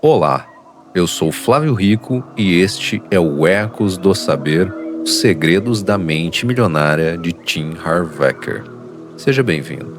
Olá, eu sou Flávio Rico e este é o Ecos do Saber, os segredos da mente milionária de Tim Harv Eker. Seja bem-vindo.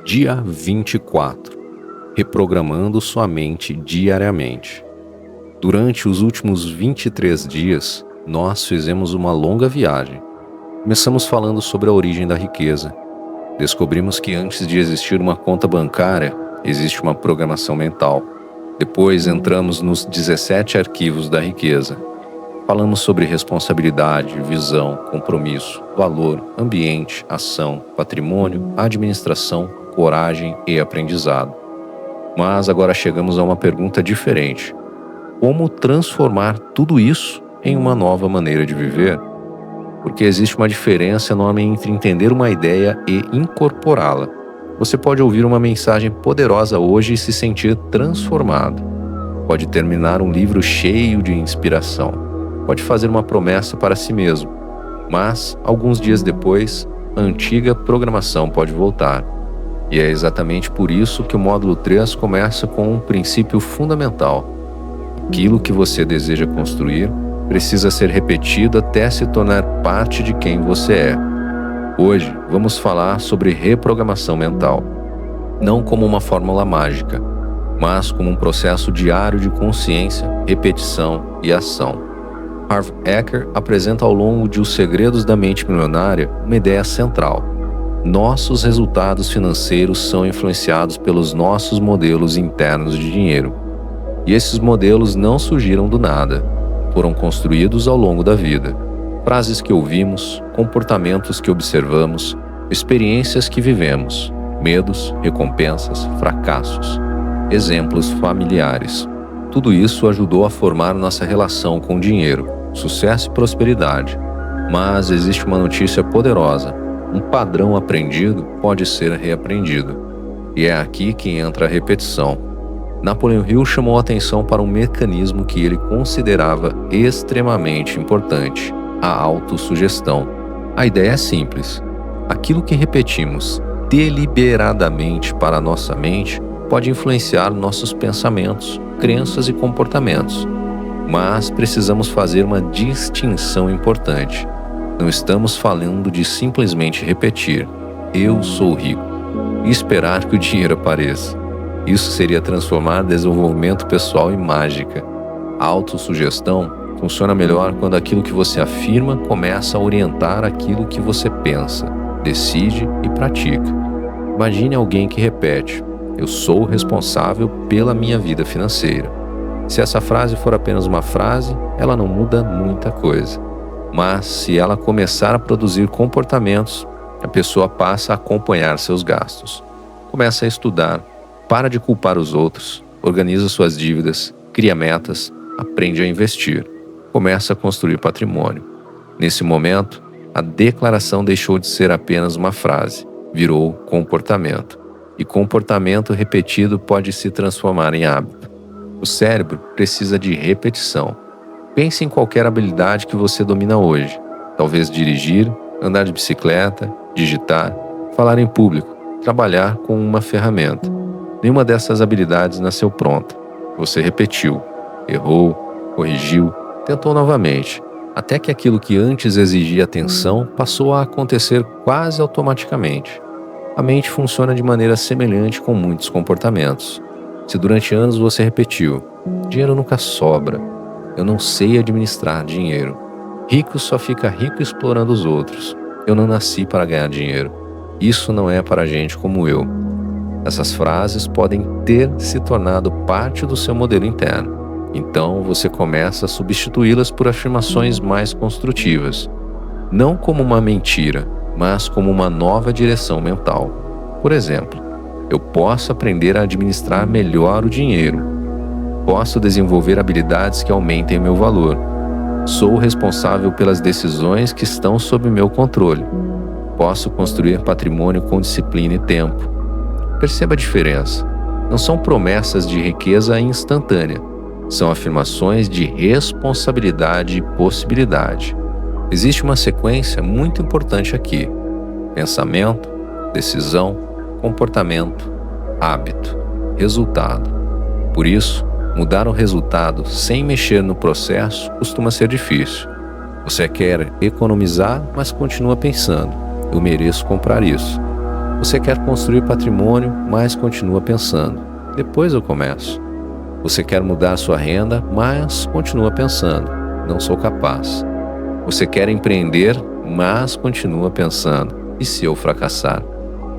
Dia 24. Reprogramando sua mente diariamente. Durante os últimos 23 dias, nós fizemos uma longa viagem. Começamos falando sobre a origem da riqueza. Descobrimos que antes de existir uma conta bancária, existe uma programação mental. Depois entramos nos 17 arquivos da riqueza. Falamos sobre responsabilidade, visão, compromisso, valor, ambiente, ação, patrimônio, administração, coragem e aprendizado. Mas agora chegamos a uma pergunta diferente. Como transformar tudo isso em uma nova maneira de viver? Porque existe uma diferença enorme entre entender uma ideia e incorporá-la. Você pode ouvir uma mensagem poderosa hoje e se sentir transformado. Pode terminar um livro cheio de inspiração. Pode fazer uma promessa para si mesmo. Mas, alguns dias depois, a antiga programação pode voltar. E é exatamente por isso que o módulo 3 começa com um princípio fundamental. Aquilo que você deseja construir precisa ser repetido até se tornar parte de quem você é. Hoje, vamos falar sobre reprogramação mental, não como uma fórmula mágica, mas como um processo diário de consciência, repetição e ação. Harv Eker apresenta ao longo de Os Segredos da Mente Milionária uma ideia central. Nossos resultados financeiros são influenciados pelos nossos modelos internos de dinheiro. E esses modelos não surgiram do nada, foram construídos ao longo da vida. Frases que ouvimos, comportamentos que observamos, experiências que vivemos, medos, recompensas, fracassos, exemplos familiares. Tudo isso ajudou a formar nossa relação com o dinheiro, sucesso e prosperidade. Mas existe uma notícia poderosa. Um padrão aprendido pode ser reaprendido. E é aqui que entra a repetição. Napoleon Hill chamou a atenção para um mecanismo que ele considerava extremamente importante: a autossugestão. A ideia é simples. Aquilo que repetimos deliberadamente para a nossa mente pode influenciar nossos pensamentos, crenças e comportamentos. Mas precisamos fazer uma distinção importante. Não estamos falando de simplesmente repetir "eu sou rico" e esperar que o dinheiro apareça. Isso seria transformar desenvolvimento pessoal em mágica. A autossugestão funciona melhor quando aquilo que você afirma começa a orientar aquilo que você pensa, decide e pratica. Imagine alguém que repete: "Eu sou responsável pela minha vida financeira". Se essa frase for apenas uma frase, ela não muda muita coisa. Mas se ela começar a produzir comportamentos, a pessoa passa a acompanhar seus gastos. Começa a estudar, para de culpar os outros, organiza suas dívidas, cria metas, aprende a investir. Começa a construir patrimônio. Nesse momento, a declaração deixou de ser apenas uma frase, virou comportamento. E comportamento repetido pode se transformar em hábito. O cérebro precisa de repetição. Pense em qualquer habilidade que você domina hoje. Talvez dirigir, andar de bicicleta, digitar, falar em público, trabalhar com uma ferramenta. Nenhuma dessas habilidades nasceu pronta. Você repetiu, errou, corrigiu, tentou novamente, até que aquilo que antes exigia atenção passou a acontecer quase automaticamente. A mente funciona de maneira semelhante com muitos comportamentos. Se durante anos você repetiu: "Dinheiro nunca sobra", "Eu não sei administrar dinheiro", "Rico só fica rico explorando os outros", "Eu não nasci para ganhar dinheiro", "Isso não é para gente como eu". Essas frases podem ter se tornado parte do seu modelo interno. Então você começa a substituí-las por afirmações mais construtivas. Não como uma mentira, mas como uma nova direção mental. Por exemplo, eu posso aprender a administrar melhor o dinheiro. Posso desenvolver habilidades que aumentem meu valor. Sou responsável pelas decisões que estão sob meu controle. Posso construir patrimônio com disciplina e tempo. Perceba a diferença. Não são promessas de riqueza instantânea. São afirmações de responsabilidade e possibilidade. Existe uma sequência muito importante aqui: pensamento, decisão, comportamento, hábito, resultado. Por isso, Mudar o resultado sem mexer no processo costuma ser difícil. Você quer economizar, mas continua pensando: eu mereço comprar isso. Você quer construir patrimônio, mas continua pensando: depois eu começo. Você quer mudar sua renda, mas continua pensando: não sou capaz. Você quer empreender, mas continua pensando: e se eu fracassar?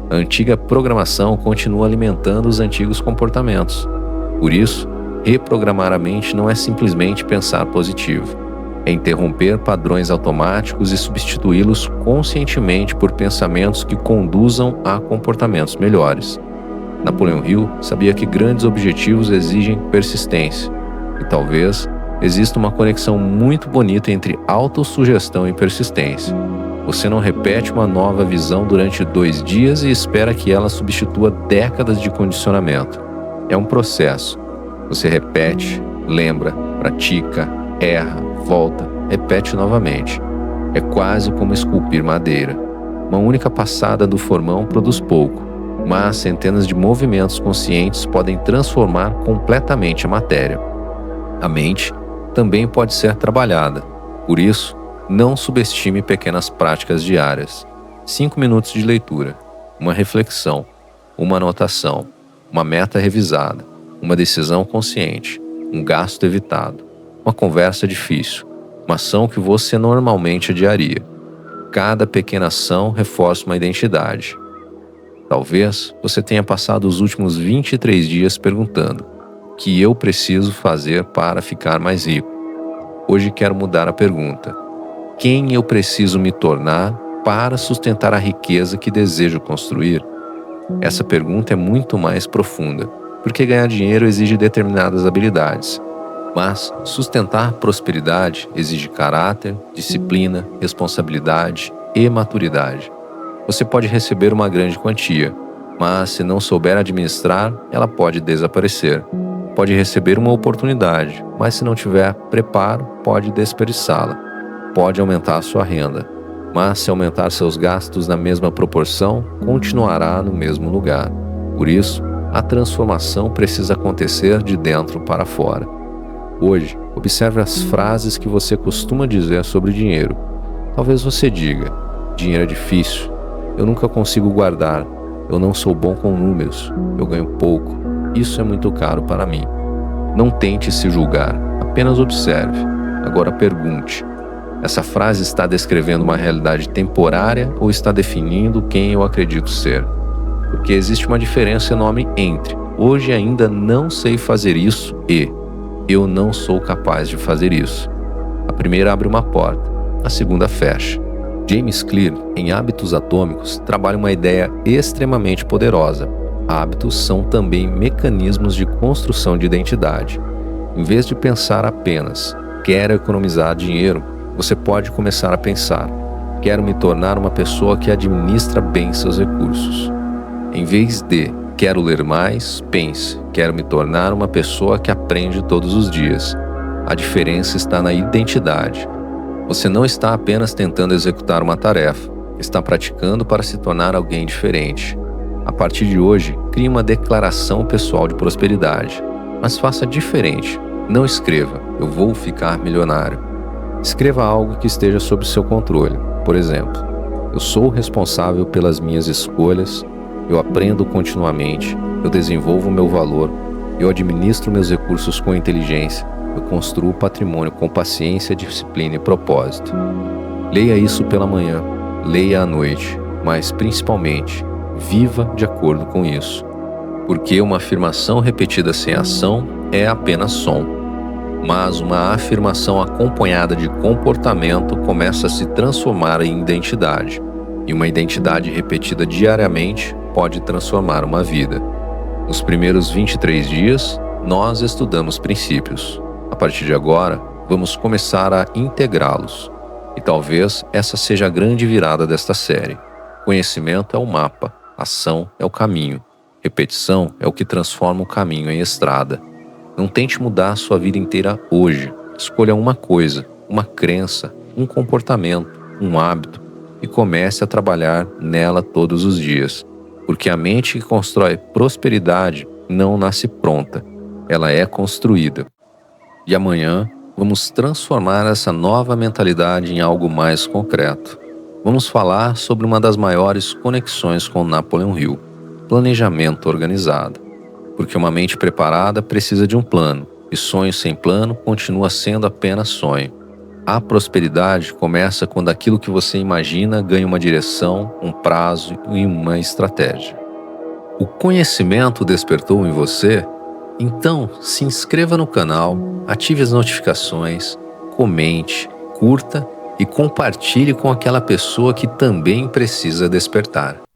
A antiga programação continua alimentando os antigos comportamentos. Por isso, reprogramar a mente não é simplesmente pensar positivo. É interromper padrões automáticos e substituí-los conscientemente por pensamentos que conduzam a comportamentos melhores. Napoleão Hill sabia que grandes objetivos exigem persistência, e talvez exista uma conexão muito bonita entre autossugestão e persistência. Você não repete uma nova visão durante 2 dias e espera que ela substitua décadas de condicionamento. É um processo. Você repete, lembra, pratica, erra, volta, repete novamente. É quase como esculpir madeira. Uma única passada do formão produz pouco, mas centenas de movimentos conscientes podem transformar completamente a matéria. A mente também pode ser trabalhada. Por isso, não subestime pequenas práticas diárias. 5 minutos de leitura, uma reflexão, uma anotação, uma meta revisada, uma decisão consciente, um gasto evitado, uma conversa difícil, uma ação que você normalmente adiaria. Cada pequena ação reforça uma identidade. Talvez você tenha passado os últimos 23 dias perguntando: o que eu preciso fazer para ficar mais rico? Hoje quero mudar a pergunta: quem eu preciso me tornar para sustentar a riqueza que desejo construir? Essa pergunta é muito mais profunda, porque ganhar dinheiro exige determinadas habilidades. Mas sustentar prosperidade exige caráter, disciplina, responsabilidade e maturidade. Você pode receber uma grande quantia, mas se não souber administrar, ela pode desaparecer. Pode receber uma oportunidade, mas se não tiver preparo, pode desperdiçá-la. Pode aumentar sua renda, mas se aumentar seus gastos na mesma proporção, continuará no mesmo lugar. Por isso, a transformação precisa acontecer de dentro para fora. Hoje, observe as frases que você costuma dizer sobre dinheiro. Talvez você diga: dinheiro é difícil, eu nunca consigo guardar, eu não sou bom com números, eu ganho pouco, isso é muito caro para mim. Não tente se julgar, apenas observe. Agora pergunte: essa frase está descrevendo uma realidade temporária ou está definindo quem eu acredito ser? Porque existe uma diferença enorme entre hoje ainda não sei fazer isso e eu não sou capaz de fazer isso. A primeira abre uma porta, a segunda fecha. James Clear, em Hábitos Atômicos, trabalha uma ideia extremamente poderosa. Hábitos são também mecanismos de construção de identidade. Em vez de pensar apenas: quero economizar dinheiro, você pode começar a pensar: quero me tornar uma pessoa que administra bem seus recursos. Em vez de quero ler mais, pense: quero me tornar uma pessoa que aprende todos os dias. A diferença está na identidade. Você não está apenas tentando executar uma tarefa, está praticando para se tornar alguém diferente. A partir de hoje, crie uma declaração pessoal de prosperidade, mas faça diferente. Não escreva: eu vou ficar milionário. Escreva algo que esteja sob seu controle. Por exemplo: eu sou responsável pelas minhas escolhas, eu aprendo continuamente, eu desenvolvo meu valor, eu administro meus recursos com inteligência, eu construo patrimônio com paciência, disciplina e propósito. Leia isso pela manhã, leia à noite, mas principalmente, viva de acordo com isso. Porque uma afirmação repetida sem ação é apenas som. Mas uma afirmação acompanhada de comportamento começa a se transformar em identidade. E uma identidade repetida diariamente pode transformar uma vida. Nos primeiros 23 dias, nós estudamos princípios. A partir de agora, vamos começar a integrá-los. E talvez essa seja a grande virada desta série. Conhecimento é o mapa, ação é o caminho, repetição é o que transforma o caminho em estrada. Não tente mudar a sua vida inteira hoje. Escolha uma coisa, uma crença, um comportamento, um hábito e comece a trabalhar nela todos os dias. Porque a mente que constrói prosperidade não nasce pronta. ela é construída. E amanhã vamos transformar essa nova mentalidade em algo mais concreto. Vamos falar sobre uma das maiores conexões com Napoleon Hill: planejamento organizado. Porque uma mente preparada precisa de um plano, e sonho sem plano continua sendo apenas sonho. A prosperidade começa quando aquilo que você imagina ganha uma direção, um prazo e uma estratégia. O conhecimento despertou em você? Então, se inscreva no canal, ative as notificações, comente, curta e compartilhe com aquela pessoa que também precisa despertar.